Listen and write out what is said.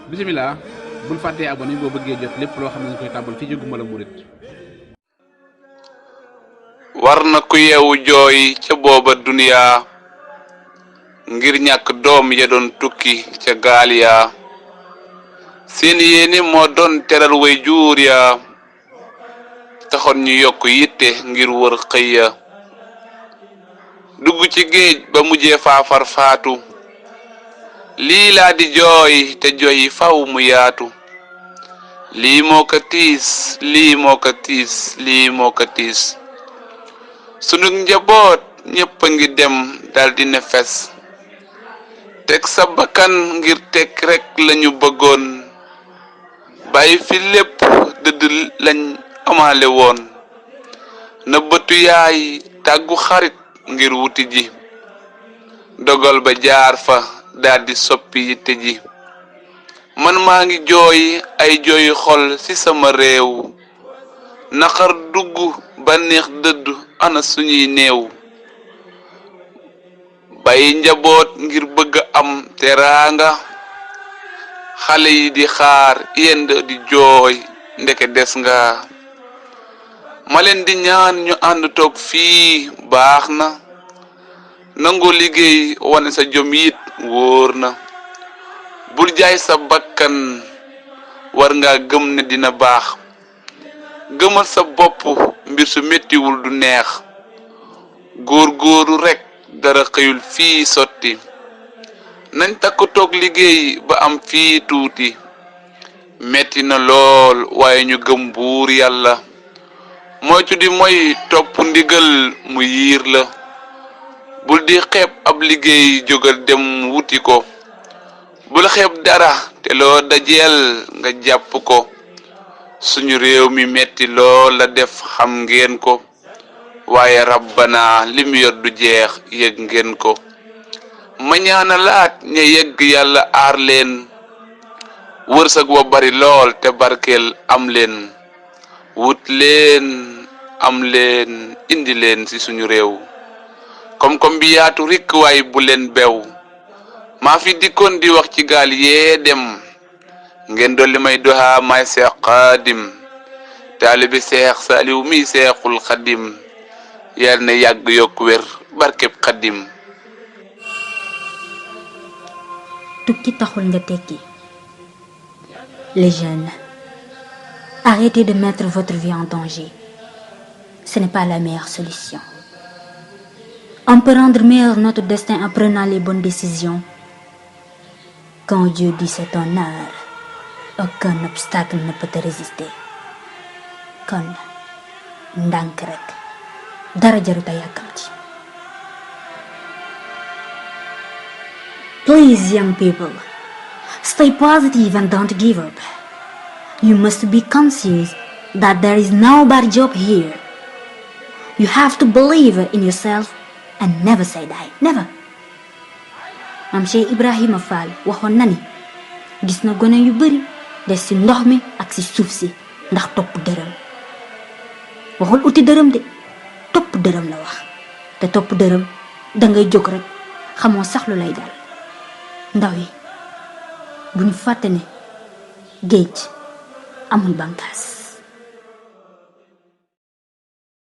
bismillah bul fàttee abonné boo bëggee jot lépp loo xam ne ñu koy tàbbal fii ci Gumbala Murit war na ku yeewu jooy ca booba duniya ngir ñàkk doom ya doon tukki ca gaal ya seen yéene moo doon teral way juur ya taxoon ñu yokk yitte ngir wër xëy ya dugg ci géej ba mujjee faafar faatu lii laa di jooy te jooy faw mu yaatu lii moo ko tiis lii moo ko tiis lii moo ko tiis sunu njaboot ñépp a ngi dem daldi ne fes teg sa bakkan ngir teg rekk lañu bëggoon bàyyi fi lépp dëdd lañ amaale woon na bëtu yaay tàggu xarit ngir wuti ji dogal ba jaar fa daldi soppi yitte ji man maa ngi jooy ay jooyu xol ci sama réew naqar dugg bànneex dëdd ana suñuy néew bàyyi njaboot ngir bëgg am teraanga xale yi di xaar yend di jooy ndeke des nga ma leen di ñaan ñu ànd toog fii baax na nangu liggéey wane sa jom yit wóor na bul jaay sa bakkan war nga gëm ne dina baax gëmal sa bopp mbir su mettiwul du neex góor-góoru rekk dara xëyul fii sotti nañ takk toog liggéey ba am fii tuuti metti na lool waaye ñu gëm buur yàlla moytu di moy topp ndigal mu yiir la bul di xeeb ab liggéey jógal dem wuti ko bul xeeb dara te loo dajeel nga jàpp ko suñu réew mi metti lool la def xam ngeen ko waaye rabbana lim yor du jeex yëg ngeen ko ma ñaana laat ña yegg yàlla aar leen wërsëg wa bari lool te barkeel am leen wut leen am leen indi leen ci suñu réew kom-kom bi yaatu rikk waay bu leen bew maa fi dikkoon di wax ci gaal yee dem ngeen dolli may doha may seex xaadim taalibi seex saaliw mi seexul xadim yal na yàgg yokk wér barkeb xadim tukki taxul nga tekki. Les jeunes, arrêtez de mettre votre vie en danger. Ce n'est pas la meilleure solution. On peut rendre meilleur notre destin en prenant les bonnes décisions. Quand Dieu dit c'est ton art, aucun obstacle ne peut te résister. Kon ndànk rek dara jaruta yàkkamti. Please, young people, stay positive and don't give up. You must be conscious that there is no bad job here. You have to believe in yourself and never say die. Never. Maam Cheikh Ibrahima Fall waxoon na ni gis na gone yu bari des ci ndox mi ak ci suuf si ndax topp dërëm. waxul uti dërëm de topp dërëm la wax te topp dërëm dangay jóg rek xamoo sax lu lay dal. ndaw yi bu ñu fàtte ne géej amul bànqaas.